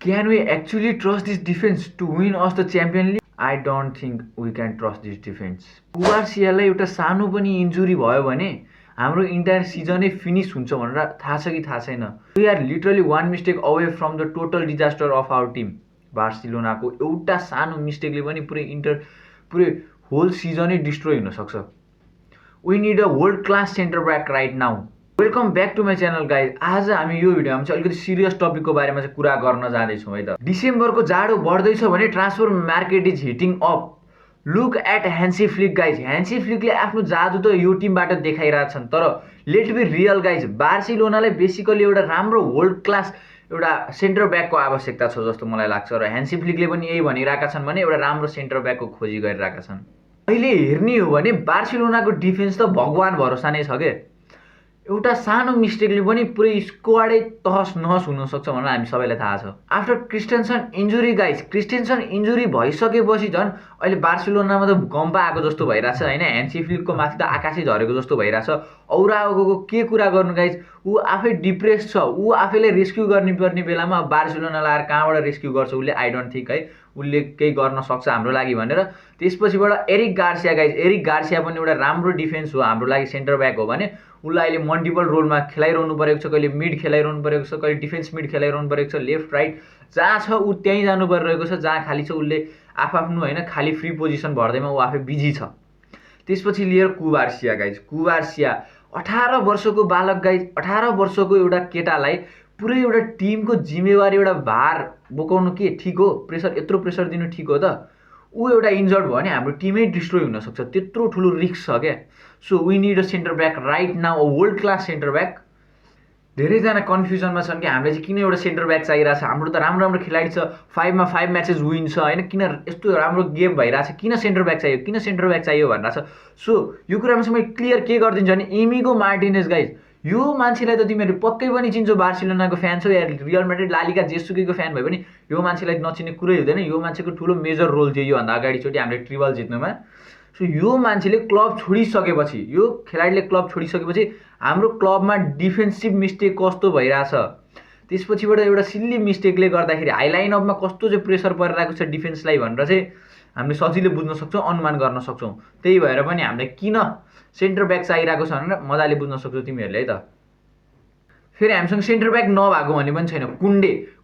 Can we actually trust this defense to win us the Champion League? I don't think we can trust this defense. कुबार्सियालाई एउटा सानो पनि injury भयो भने हाम्रो entire सिजनै finish हुन्छ भनेर थाहा छ कि थाहा छैन. We are literally one mistake away from the total disaster of our team. बार्सिलोनाको एउटा सानो मिस्टेकले पनि पुरै होल सिजनै डिस्ट्रोय हुन सक्छ. We need a world class centre back right now. Welcome back to my channel guys. आज हामी यो भिडियोमा चाहिँ अलिकति सिरियस टपिकको बारेमा चाहिँ कुरा गर्न जाँदैछौँ है त. डिसेम्बरको जाडो बढ्दैछ भने transfer market is hitting up. Look at Hansi Flick guys. Hansi फ्लिकले आफ्नो जादु त यो टिमबाट देखाइरहेछन्, तर लेट बी रियल गाइज, बार्सिलोनालाई बेसिकली एउटा राम्रो वर्ल्ड क्लास एउटा सेन्टर ब्याकको आवश्यकता छ जस्तो मलाई लाग्छ, र ह्यान्सी फ्लिकले पनि यही भनिरहेका छन् भने एउटा राम्रो सेन्टर ब्याकको खोजी गरिरहेका छन्. अहिले हेर्ने हो भने बार्सिलोनाको डिफेन्स त भगवान भरोसा नै छ के. एउटा सानो मिस्टेकले पनि पुरै स्क्वाडै तहस नहस हुनसक्छ भनेर हामी सबैलाई थाहा छ. आफ्टर क्रिस्टेन्सन इन्जुरी गाइज, क्रिस्टेन्सन इन्जुरी भइसकेपछि झन् अहिले बार्सिलोनामा त भूकम्प आएको जस्तो भइरहेछ होइन. ह्यान्सी फ्लिकको माथि त आकाशै झरेको जस्तो भइरहेछ. औरागोको के कुरा गर्नु गाइज, ऊ आफै डिप्रेस छ. ऊ आफैलाई रेस्क्यु गर्नुपर्ने बेलामा बार्सिलोनालाई आएर कहाँबाट रेस्क्यु गर्छ उसले, आई डोन्ट थिङ्क है उसले केही गर्न सक्छ हाम्रो लागि भनेर. त्यसपछिबाट Eric Garcia guys, Eric Garcia पनि एउटा राम्रो डिफेन्स हो हाम्रो लागि, सेन्टर ब्याक हो भने उसलाई अहिले मल्टिपल रोलमा खेलाइरहनु परेको छ. कहिले मिड खेलाइरहनु परेको छ, कहिले डिफेन्स मिड खेलाइरहनु परेको छ, लेफ्ट राइट जहाँ छ ऊ त्यहीँ जानु परिरहेको छ. जहाँ खाली छ उसले आफ्नो होइन खाली फ्री पोजिसन भर्दैमा ऊ आफै बिजी छ. त्यसपछि लिएर कुबार्सिया गाइज. कुबार्सिया 18 वर्षको बालक गाइज. 18 वर्षको एउटा केटालाई पुरै एउटा टिमको जिम्मेवारी एउटा भार बोकाउनु के ठिक हो? यत्रो प्रेसर दिनु ठिक हो त? ऊ एउटा इन्जर्ड भयो भने हाम्रो टिमै डिस्ट्रोय हुनसक्छ. त्यत्रो ठुलो रिस्क छ क्या. So we need a centre back right now, a world class centre back. धेरैजना कन्फ्युजनमा छन् कि हामीले चाहिँ किन एउटा सेन्टर ब्याक चाहिरहेको छ. हाम्रो त राम्रो राम्रो खेलाडी छ, 5 मा 5 म्याचेस विन छ होइन, किन यस्तो राम्रो गेम भइरहेछ, किन सेन्टर ब्याक चाहियो, किन सेन्टर ब्याक चाहियो भनिरहेछ. सो यो कुरामा चाहिँ मैले क्लियर के गरिदिन्छु भने इमिगो मार्टिनेज गाइज, यो मान्छेलाई त तिमीहरू पक्कै पनि चिन्छौ. बार्सिलोनाको फ्यान छौ या रियल म्याड्रिड लालिगा जेसुकैको फ्यान भयो भने यो मान्छेलाई नचिन्ने कुरै हुँदैन. यो मान्छेको ठुलो मेजर रोल थियो योभन्दा अगाडिचोटि हामीले ट्रिबल जित्नुमा. सो यो मान्छेले क्लब छोडिसकेपछि, यो खेलाडीले क्लब छोडिसकेपछि हाम्रो क्लबमा डिफेन्सिभ मिस्टेक कस्तो भइरहेछ, त्यसपछिबाट एउटा सिल्ली मिस्टेकले गर्दाखेरि हाइलाइन अपमा कस्तो चाहिँ प्रेसर परिरहेको छ डिफेन्सलाई भनेर चाहिँ हामीले सजिलै बुझ्न सक्छौँ, अनुमान गर्न सक्छौँ. त्यही भएर पनि हामीले किन सेन्टर ब्याक चाहिरहेको छ भनेर मजाले बुझ्न सक्छौ तिमीहरूले है त. फेरि हामीसँग सेन्टर ब्याक नभएको भन्ने पनि छैन.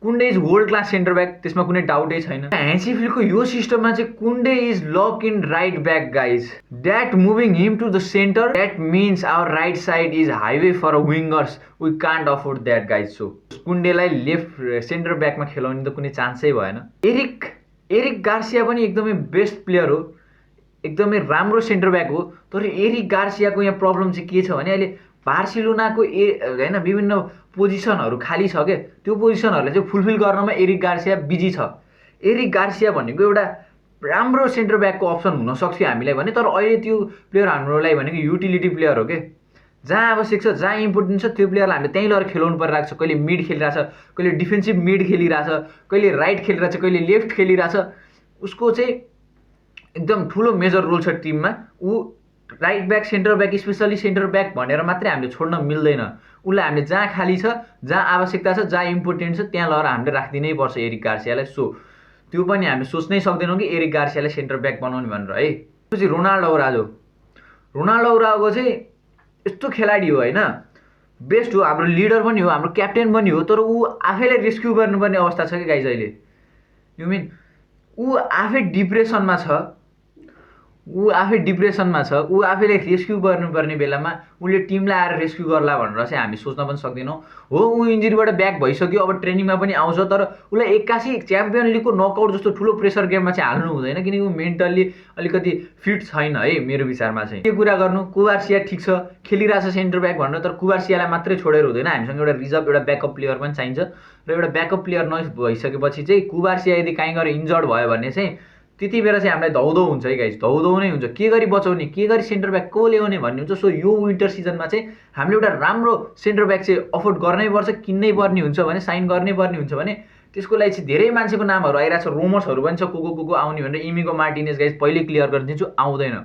Kounde is world class centre back, त्यसमा कुनै डाउटै छैन. ह्यान्सी फ्लिकको यो सिस्टममा चाहिँ Kounde is lock in right back guys. That moving him to the centre that means our right side is highway for a wingers. We can't afford that guys. So कुन्डेलाई left centre ब्याकमा खेलाउने त कुनै चान्सै भएन. Eric Garcia पनि एकदमै best player हो, एकदमै राम्रो सेन्टर ब्याक हो. तर एरिक गार्सियाको यहाँ प्रब्लम चाहिँ के छ भने अहिले बार्सिलोनाको होइन विभिन्न पोजिसनहरू खाली छ क्या. त्यो पोजिसनहरूलाई चाहिँ फुलफिल गर्नमा एरिक गार्सिया बिजी छ. एरिक गार्सिया भनेको एउटा राम्रो सेन्टर ब्याकको अप्सन हुनसक्छ हामीलाई भने, तर अहिले त्यो प्लेयर हाम्रो लागि भनेको युटिलिटी प्लेयर हो क्या. जहाँ आवश्यक छ, जहाँ इम्पोर्टेन्ट छ त्यो प्लेयरलाई हामीले त्यहीँ लगेर खेलाउनु परिरहेको छ. कहिले मिड खेलिरहेछ, कहिले डिफेन्सिभ मिड खेलिरहेछ, कहिले राइट खेलिरहेछ, कहिले लेफ्ट खेलिरहेछ. उसको चाहिँ एकदम ठुलो मेजर रोल छ टिममा. ऊ right back, centre back, especially centre back भनेर मात्रै हामीले छोड्न मिल्दैन. उसलाई हामीले जहाँ खाली छ, जहाँ आवश्यकता छ, जहाँ इम्पोर्टेन्ट छ त्यहाँ लगेर हामीले राखिदिनै पर्छ एरिक गार्सियालाई. सो त्यो पनि हामीले सोच्नै सक्दैनौँ कि एरिक गार्सियालाई सेन्टर ब्याक बनाउने भनेर है. त्यसपछि रोनाल्डो औरागो चाहिँ यस्तो खेलाडी हो होइन, बेस्ट हो, हाम्रो लिडर पनि हो, हाम्रो क्याप्टेन पनि हो. तर ऊ आफैलाई रेस्क्यु गर्नुपर्ने अवस्था छ कि गाइज अहिले. यु मिन ऊ आफै डिप्रेसनमा छ. ऊ आफैलाई रेस्क्यु गर्नुपर्ने बेलामा उसले टिमलाई आएर रेस्क्यु गर्ला भनेर चाहिँ हामी सोच्न पनि सक्दैनौँ. हो ऊ इन्जुरीबाट ब्याक भइसक्यो, अब ट्रेनिङमा पनि आउँछ, तर उसलाई एक्कासी च्याम्पियन लिगको नकआउट जस्तो ठुलो प्रेसर गेममा चाहिँ हाल्नु हुँदैन, किनकि ऊ मेन्टल्ली अलिकति फिट छैन है मेरो विचारमा चाहिँ. के कुरा गर्नु, कुबार्सिया ठिक छ, खेलिरहेछ सेन्टर ब्याक भनेर, तर कुबार्सियालाई मात्रै छोडेर हुँदैन. हामीसँग एउटा रिजर्भ, एउटा ब्याकअप प्लेयर पनि चाहिन्छ. र एउटा ब्याकअप प्लेयर भइसकेपछि चाहिँ कुबार्सिया यदि काहीँ गएर इन्जर्ड भयो भने चाहिँ त्यति बेला चाहिँ हामीलाई धौधौ हुन्छ है गाइज, धौधौ नै हुन्छ. के गरी बचाउने, के गरी सेन्टर ब्याक को ल्याउने भन्ने हुन्छ. सो यो विन्टर सिजनमा चाहिँ हामीले एउटा राम्रो सेन्टर ब्याक चाहिँ अफोर्ड गर्नै पर्छ, किन्नै पर्ने हुन्छ भने, साइन गर्नै पर्ने हुन्छ भने. त्यसको लागि चाहिँ धेरै मान्छेको नामहरू आइरहेको छ, रोमर्सहरू पनि छ को आउने भनेर. इमिगो मार्टिनेज गाइज पहिले क्लियर गरिदिन्छु, आउँदैन.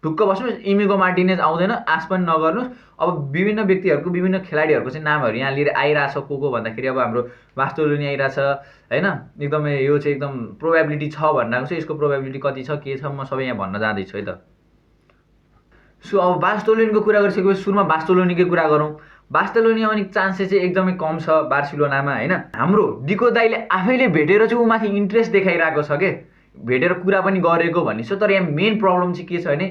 ढुक्क बस्नुहोस्, इमिगो मार्टिनेज आउँदैन, आश पनि नगर्नुहोस्। अब विभिन्न व्यक्तिहरूको विभिन्न खेलाडीहरूको चाहिँ नामहरू यहाँ लिएर आइरहेछ को भन्दाखेरि अब हाम्रो बास्तोलोनी आइरहेछ होइन, एकदमै यो चाहिँ एकदम प्रोबेबिलिटी छ भनिरहेको छ। यसको प्रोबेबिलिटी कति छ के छ म सबै यहाँ भन्न जाँदैछु है त। सो अब बास्तोलोनीको कुरा गरिसकेपछि सुरुमा बास्तोलोनीकै कुरा गरौँ। बास्तोलोनी आउने चान्सेस चाहिँ एकदमै कम छ बार्सिलोनामा होइन। हाम्रो डिको दाइले आफैले भेटेर चाहिँ उमाथि इन्ट्रेस्ट देखाइरहेको छ के, भेटेर कुरा पनि गरेको भन्ने छ। तर यहाँ मेन प्रब्लम चाहिँ के छ भने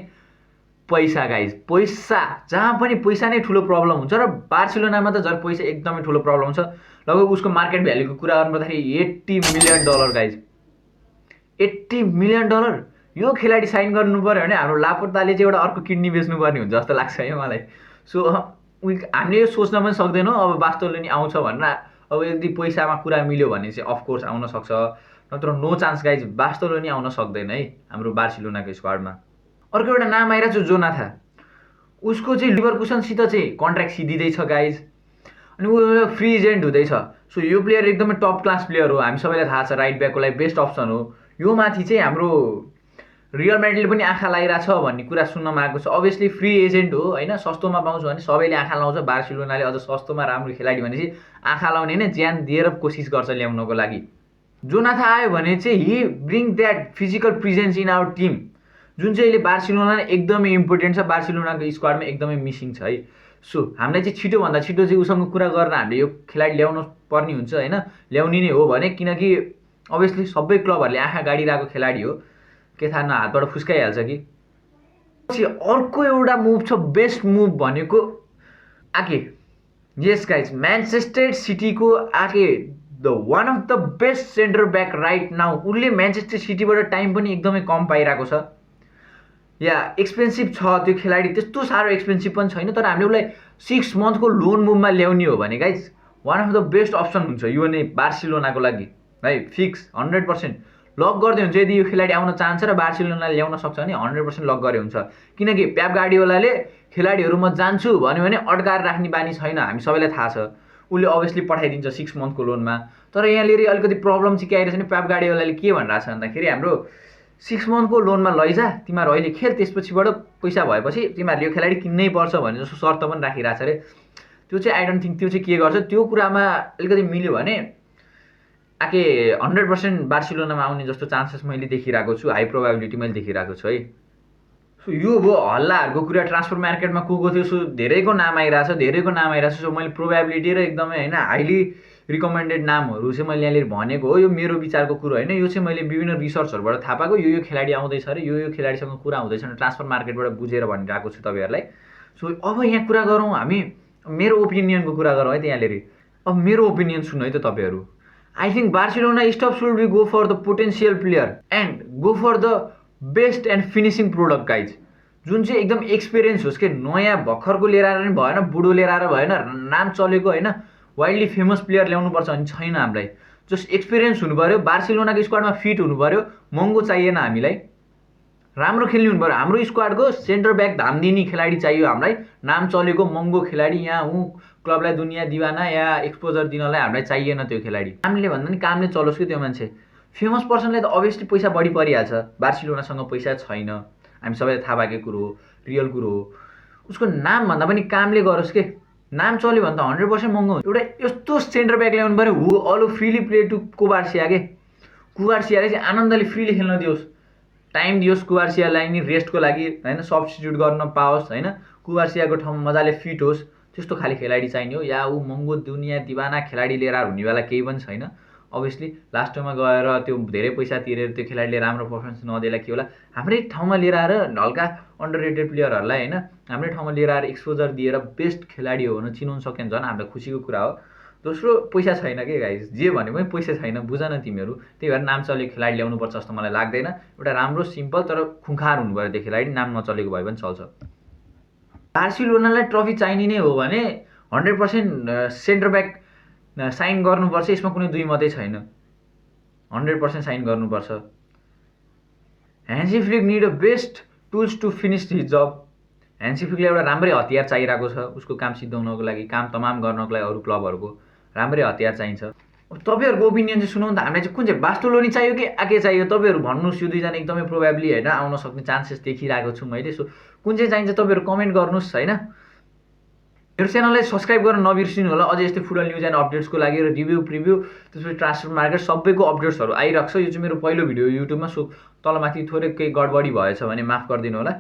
पैसा गाइज, पैसा। जहाँ पनि पैसा नै ठुलो प्रब्लम हुन्छ र बार्सिलोनामा त झन् पैसा एकदमै ठुलो प्रब्लम छ। लगभग उसको मार्केट भ्यालुको कुरा गर्नुपर्दाखेरि $80 मिलियन गाइज, $80 मिलियन। यो खेलाडी साइन गर्नु पऱ्यो भने हाम्रो लापोर्ताले चाहिँ एउटा अर्को किडनी बेच्नुपर्ने हुन्छ जस्तो लाग्छ है मलाई। सो हामीले यो सोच्न पनि सक्दैनौँ अब बास्तोलोनी आउँछ भनेर। अब यदि पैसामा कुरा मिल्यो भने चाहिँ अफकोर्स आउन सक्छ, नत्र नो चान्स गाइज, बास्तोलोनी आउन सक्दैन है हाम्रो बार्सिलोनाको स्क्वाडमा। अर्को एउटा नाम आइरहेको छ जोनाथा, उसको चाहिँ लिभरकुसनसित चाहिँ कन्ट्र्याक्ट सिद्धिँदैछ गाइज, अनि ऊ फ्री एजेन्ट हुँदैछ। सो यो प्लेयर एकदमै टप क्लास प्लेयर हो, हामी सबैलाई थाहा छ, राइट ब्याकको लागि बेस्ट अप्सन हो। यो माथि चाहिँ हाम्रो रियल म्याड्रिडले पनि आँखा लगाइरहेछ भन्ने कुरा सुन्नमा आएको छ। अभियसली फ्री एजेन्ट हो होइन, सस्तोमा पाउँछ भने सबैले आँखा लाउँछ। बार्सिलोनाले अझ सस्तोमा राम्रो खेलाडी भनेपछि आँखा लाउने नै ज्यान दिएर कोसिस गर्छ ल्याउनको लागि। जोनाथा आयो भने चाहिँ he bring that physical presence in our team, जुन चाहिँ अहिले बार्सिलोनाले एकदमै इम्पोर्टेन्ट छ, बार्सिलोनाको स्क्वाडमा एकदमै मिसिङ छ है। सो हामीलाई चाहिँ छिटोभन्दा छिटो चाहिँ उसँग कुरा गरेर हामीले यो खेलाडी ल्याउनु पर्ने हुन्छ होइन, ल्याउने नै हो भने, किनकि अभियसली सबै क्लबहरूले आँखा गाडिरहेको खेलाडी हो, के थाहा न हातबाट फुस्काइहाल्छ कि। पछि अर्को एउटा मुभ छ, बेस्ट मुभ भनेको आके, यस गाइज, म्यान्चेस्टर सिटीको आके the one of the best centre back right now. उसले म्यान्चेस्टर सिटीबाट टाइम पनि एकदमै कम पाइरहेको छ, या एक्सपेन्सिभ छ त्यो खेलाडी, त्यस्तो साह्रो एक्सपेन्सिभ पनि छैन। तर हामीले उसलाई 6 मन्थको लोन मुभमा ल्याउने हो भने guys one of the best option हुन्छ यो नै बार्सिलोनाको लागि है, फिक्स 100% लक गर्दै हुन्छ। यदि यो खेलाडी आउन चाहन्छ र बार्सिलोनाले ल्याउन सक्छ भने 100% लक गरे हुन्छ, किनकि पेप गार्डियोलाले खेलाडीहरू म जान्छु भन्यो भने अड्काएर राख्ने बानी छैन, हामी सबैलाई थाहा छ। उसले अभियसली पठाइदिन्छ 6 मन्थको लोनमा। तर यहाँनिर अलिकति प्रब्लम चाहिँ के आइरहेछ भने पेप गार्डियोलाले के भनिरहेछ भन्दाखेरि हाम्रो 6 मन्थको लोनमा लैजा, तिमीहरू अहिले खेल, त्यसपछिबाट पैसा भएपछि तिमीहरूले यो खेलाडी किन्नै पर्छ भन्ने जस्तो शर्त पनि राखिरहेछ अरे। त्यो चाहिँ आई डोन्ट थिङ्क त्यो चाहिँ के गर्छ, त्यो कुरामा अलिकति मिल्यो भने आके 100% बार्सिलोनामा आउने जस्तो चान्सेस मैले देखिरहेको छु, हाई प्रोबेबिलिटी मैले देखिरहेको छु है। सो यो भयो हल्लाहरूको कुरा, ट्रान्सफर मार्केटमा को थियो। सो धेरैको नाम आइरहेछ, सो मैले प्रोबेबिलिटी र एकदमै होइन हाइली रिकमेन्डेड नामहरू चाहिँ मैले यहाँनिर भनेको हो। यो मेरो विचारको कुरो होइन, यो चाहिँ मैले विभिन्न रिसर्चहरूबाट थाहा पाएको। यो खेलाडी आउँदैछ अरे, यो खेलाडीसँग कुरा हुँदैछ भने ट्रान्सफर मार्केटबाट बुझेर भनिरहेको छु तपाईँहरूलाई। सो अब यहाँ कुरा गरौँ हामी, मेरो ओपिनियनको कुरा गरौँ है त यहाँनिर। अब मेरो ओपिनियन सुन्नु है त तपाईँहरू। I think Barcelona stop should be go for the potential player and go for the best and finishing product guys, जुन चाहिँ एकदम एक्सपिरियन्स होस् कि, नयाँ भर्खरको लिएर आएर पनि भएन, बुढो लिएर आएर भएन, नाम चलेको होइन, वाइल्डली फेमस प्लेयर ल्याउनुपर्छ भने छैन हामीलाई। जस्ट एक्सपिरियन्स हुनु पऱ्यो, बार्सिलोनाको स्क्वाडमा फिट हुनु पऱ्यो, महँगो चाहिएन हामीलाई, राम्रो खेल्ने हुनु पऱ्यो। हाम्रो स्क्वाडको सेन्टर ब्याक धाम दिने खेलाडी चाहियो हामीलाई, नाम चलेको महँगो खेलाडी। यहाँ क्लबलाई दुनियाँ दिवाना या एक्सपोजर दिनलाई हामीलाई चाहिएन त्यो खेलाडी। कामले भन्दा नि कामले चलोस् कि त्यो मान्छे। फेमस पर्सनलाई त अभियसली पैसा बढी परिहाल्छ, बार्सिलोनासँग पैसा छैन, हामी सबैलाई थाहा भएकै कुरो हो, रियल कुरो हो। उसको नाम भन्दा पनि कामले गरोस् के, नाम चल्यो भने त 100% महँगो हुन्छ। एउटा यस्तो सेन्टर ब्याक ल्याउनु पऱ्यो हु अलो फ्रीली प्ले टु कुबार्सिया के, कुबार्सियाले चाहिँ आनन्दले फ्रीली खेल्न दियोस्, टाइम दियोस् कुबार्सियालाई नि रेस्टको लागि होइन, सब्स्टिट्युट गर्न पाओस् होइन, कुबार्सियाको ठाउँमा मजाले फिट होस्, त्यस्तो खाले खेलाडी चाहिने हो। या ऊ महँगो दुनियाँ दिवाना खेलाडी लिएर हुनेवाला केही पनि छैन। अभियसली लास्टमा गएर त्यो धेरै पैसा तिरेर त्यो खेलाडीले राम्रो पर्फर्मेन्स नदिएला के होला, हाम्रै ठाउँमा लिएर आएर हल्का अन्डर रेटेड प्लेयरहरूलाई होइन, हाम्रै ठाउँमा लिएर आएर एक्सपोजर दिएर बेस्ट खेलाडी हो भने चिनाउन सक्यो भने झन् हामीलाई खुसीको कुरा हो। दोस्रो पैसा छैन के गाइस, जे भने पनि पैसा छैन, बुझ न तिमीहरू। त्यही भएर नाम चलेको खेलाडी ल्याउनुपर्छ जस्तो मलाई लाग्दैन। एउटा राम्रो सिम्पल तर खुङ्खार हुनु पऱ्यो त्यो खेलाडी, नाम नचलेको भए पनि चल्छ। बार्सिलोनालाई ट्रफी चाहिने नै हो भने 100% सेन्टर ब्याक साइन गर्नुपर्छ, यसमा कुनै दुई मात्रै छैन, 100% साइन गर्नुपर्छ। Hansi Flick need a best tools to finish his job. Hansi फ्लिकलाई एउटा राम्रै हतियार चाहिरहेको छ उसको काम सिद्धाउनको लागि, काम तमाम गर्नको लागि। अरू क्लबहरूको राम्रै हतियार चाहिन्छ। अब तपाईँहरूको ओपिनियन चाहिँ सुनाउँ त, हामीलाई चाहिँ कुन चाहिँ बास्तोलोनी चाहियो कि आके चाहियो? तपाईँहरू भन्नुहोस्, यो दुईजना एकदमै प्रोबेबली होइन आउन सक्ने चान्सेस देखिरहेको छु मैले। सो कुन चाहिँ चाहिन्छ तपाईँहरू कमेन्ट गर्नुहोस् होइन। मेरो च्यानललाई सब्सक्राइब गर्न नबिर्सिनु होला, अझै यस्तै फुटबल न्युज एन्ड अपडेट्सको लागि र रिभ्यू प्रिभ्यू त्यसपछि ट्रान्सफर मार्केट सबैको अपडेट्सहरू आइरहेको छ। यो चाहिँ मेरो पहिलो भिडियो युट्युबमा, सो तलमाथि थोरै केही गडबडी भएछ भने माफ गरिदिनु होला।